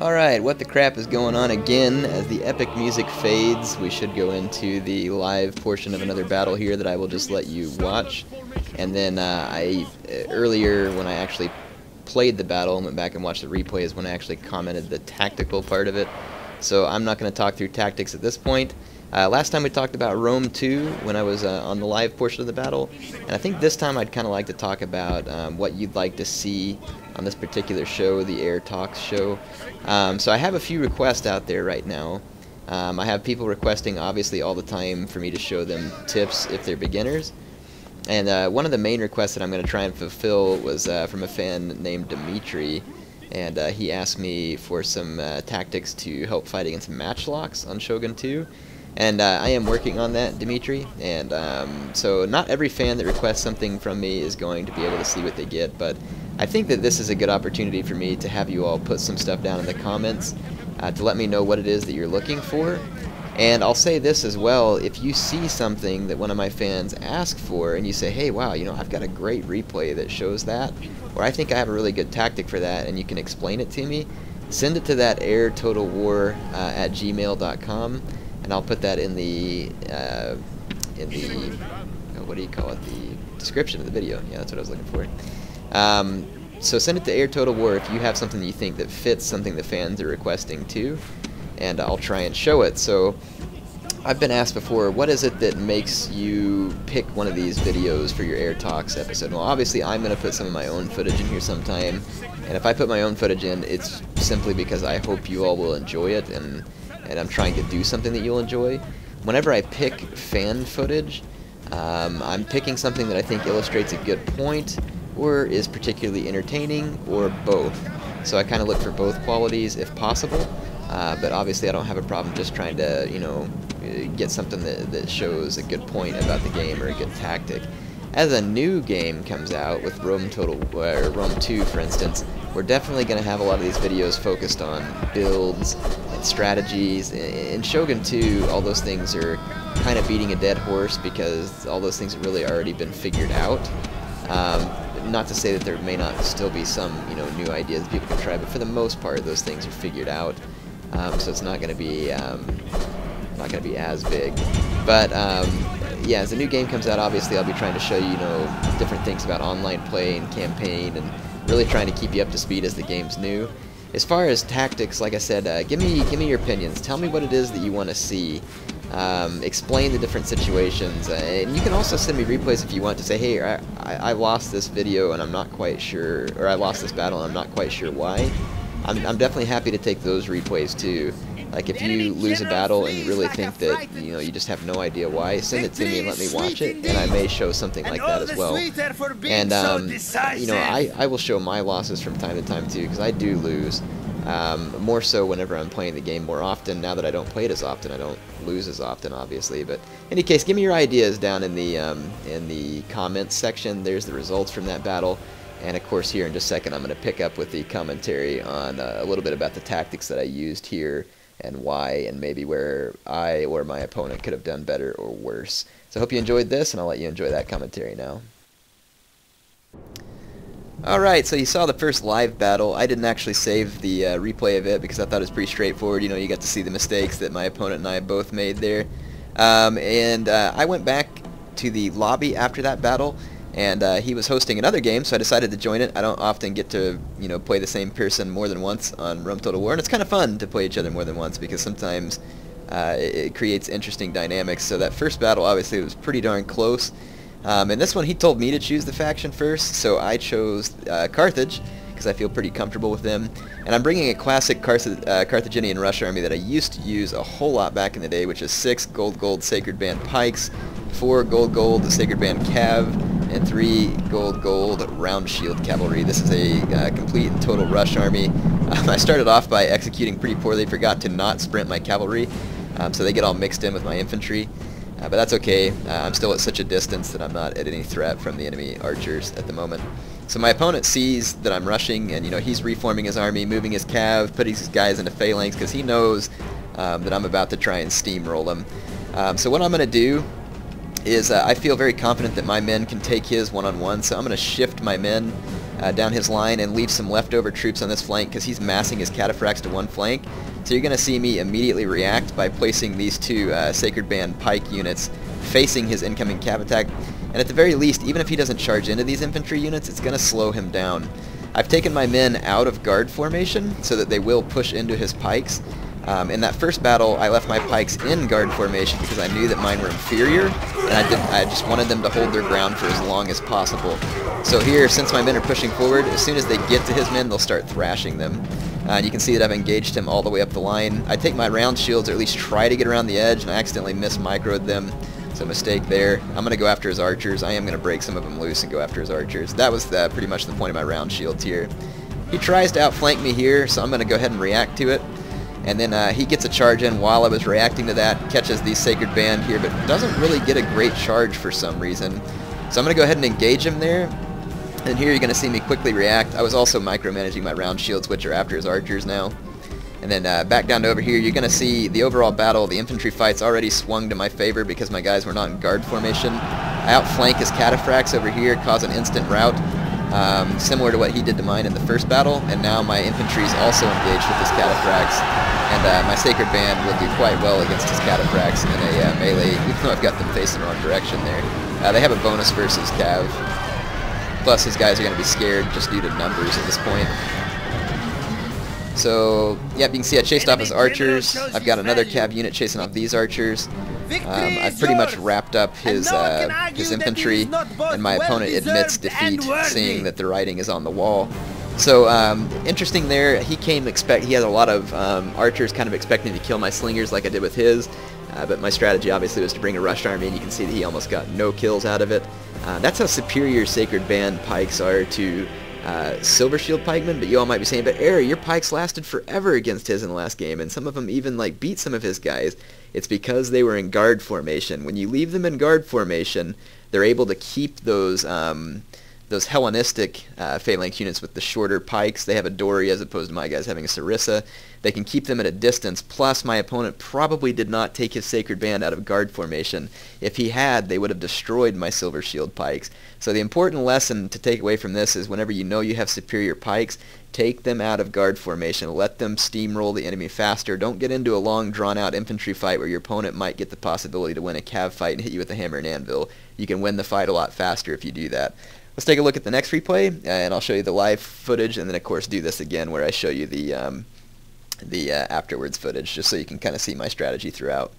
Alright, what the crap is going on again? As the epic music fades, we should go into the live portion of another battle here that I will just let you watch. And then earlier when I actually played the battle and went back and watched the replay is when I actually commented the tactical part of it. So I'm not going to talk through tactics at this point. Last time we talked about Rome 2 when I was on the live portion of the battle, and I think this time I'd kind of like to talk about what you'd like to see on this particular show, the Heir Talks show. So I have a few requests out there right now. I have people requesting obviously all the time for me to show them tips if they're beginners. And one of the main requests that I'm going to try and fulfill was from a fan named Dimitri. And he asked me for some tactics to help fight against matchlocks on Shogun 2. And I am working on that, Dimitri, and so not every fan that requests something from me is going to be able to see what they get, but I think that this is a good opportunity for me to have you all put some stuff down in the comments to let me know what it is that you're looking for. And I'll say this as well, if you see something that one of my fans asked for and you say, hey, wow, you know, I've got a great replay that shows that, or I think I have a really good tactic for that and you can explain it to me, send it to that heirtotalwar@gmail.com. And I'll put that in the what do you call it, the description of the video. Yeah, that's what I was looking for. So send it to Heir Total War if you have something that you think that fits something the fans are requesting too, and I'll try and show it. So I've been asked before, what is it that makes you pick one of these videos for your Heir Talks episode? Well, obviously I'm going to put some of my own footage in here sometime, and if I put my own footage in, it's simply because I hope you all will enjoy it, and I'm trying to do something that you'll enjoy. Whenever I pick fan footage, I'm picking something that I think illustrates a good point, or is particularly entertaining, or both. So I kind of look for both qualities if possible, but obviously I don't have a problem just trying to, you know, get something that shows a good point about the game or a good tactic. As a new game comes out with Rome 2, for instance, we're definitely going to have a lot of these videos focused on builds and strategies. In Shogun 2, all those things are kind of beating a dead horse because all those things have really already been figured out. Not to say that there may not still be some, you know, new ideas people can try, but for the most part, those things are figured out. So it's not going to be as big. But yeah, as the new game comes out, obviously I'll be trying to show you, you know, different things about online play and campaign, and really trying to keep you up to speed as the game's new. As far as tactics, like I said, give me your opinions. Tell me what it is that you want to see. Explain the different situations, and you can also send me replays if you want to say, hey, I lost this video and I'm not quite sure, or I lost this battle and I'm not quite sure why. I'm definitely happy to take those replays too. Like if you lose a battle and you really think that, you know, you just have no idea why, send it to me and let me watch it, and I may show something like that as well. And you know, I will show my losses from time to time too, because I do lose. More so whenever I'm playing the game more often. Now that I don't play it as often, I don't lose as often, obviously. But in any case, give me your ideas down in the comments section. There's the results from that battle. And of course, here in just a second, I'm going to pick up with the commentary on a little bit about the tactics that I used here and why, and maybe where I or my opponent could have done better or worse. So I hope you enjoyed this, and I'll let you enjoy that commentary now. Alright, so you saw the first live battle. I didn't actually save the replay of it because I thought it was pretty straightforward. You know, you got to see the mistakes that my opponent and I both made there. I went back to the lobby after that battle, and he was hosting another game, so I decided to join it. I don't often get to, you know, play the same person more than once on Rome Total War, and it's kind of fun to play each other more than once because sometimes it creates interesting dynamics. So that first battle, obviously, was pretty darn close. And this one, he told me to choose the faction first, so I chose Carthage, because I feel pretty comfortable with them. And I'm bringing a classic Carthaginian rush army that I used to use a whole lot back in the day, which is 6 gold Sacred Band Pikes, 4 gold Sacred Band Cav, and 3 gold Round Shield Cavalry. This is a complete and total rush army. I started off by executing pretty poorly, forgot to not sprint my cavalry, so they get all mixed in with my infantry. But that's okay. I'm still at such a distance that I'm not at any threat from the enemy archers at the moment. So my opponent sees that I'm rushing, and you know, he's reforming his army, moving his cav, putting his guys into phalanx because he knows that I'm about to try and steamroll him. So what I'm going to do is I feel very confident that my men can take his one-on-one, so I'm going to shift my men down his line and leave some leftover troops on this flank because he's massing his cataphracts to one flank. So you're going to see me immediately react by placing these two Sacred Band pike units facing his incoming cav attack. And at the very least, even if he doesn't charge into these infantry units, it's going to slow him down. I've taken my men out of guard formation so that they will push into his pikes. In that first battle, I left my pikes in guard formation because I knew that mine were inferior, and I just wanted them to hold their ground for as long as possible. So here, since my men are pushing forward, as soon as they get to his men, they'll start thrashing them. And you can see that I've engaged him all the way up the line. I take my round shields, or at least try to get around the edge, and I accidentally mis-microed them. So mistake there. I'm going to go after his archers. I am going to break some of them loose and go after his archers. That was pretty much the point of my round shields here. He tries to outflank me here, so I'm going to go ahead and react to it. And then he gets a charge in while I was reacting to that, catches the Sacred Band here, but doesn't really get a great charge for some reason. So I'm going to go ahead and engage him there. And here you're going to see me quickly react. I was also micromanaging my round shields, which are after his archers now. And then back down to over here, you're going to see the overall battle. The infantry fight's already swung to my favor because my guys were not in guard formation. I outflank his cataphracts over here, cause an instant rout, similar to what he did to mine in the first battle. And now my infantry is also engaged with his cataphracts. And my Sacred Band will do quite well against his cataphracts in a melee, even though I've got them facing the wrong direction there. They have a bonus versus cav. Plus his guys are going to be scared just due to numbers at this point. So, yep, you can see I chased off his archers. I've got another cav unit chasing off these archers. I've pretty much wrapped up his infantry, and my opponent admits defeat, seeing that the writing is on the wall. So, interesting there, he had a lot of archers kind of expecting to kill my slingers like I did with his, but my strategy obviously was to bring a rush army, and you can see that he almost got no kills out of it. That's how superior Sacred Band pikes are to Silver Shield pikemen, but you all might be saying, but Heir, your pikes lasted forever against his in the last game, and some of them even like beat some of his guys. It's because they were in guard formation. When you leave them in guard formation, they're able to keep those Hellenistic phalanx units with the shorter pikes. They have a dory as opposed to my guys having a sarissa. They can keep them at a distance, plus my opponent probably did not take his Sacred Band out of guard formation. If he had, they would have destroyed my Silver Shield pikes. So the important lesson to take away from this is whenever you know you have superior pikes, take them out of guard formation. Let them steamroll the enemy faster. Don't get into a long, drawn-out infantry fight where your opponent might get the possibility to win a cav fight and hit you with a hammer and anvil. You can win the fight a lot faster if you do that. Let's take a look at the next replay, and I'll show you the live footage, and then of course do this again where I show you the afterwards footage, just so you can kind of see my strategy throughout.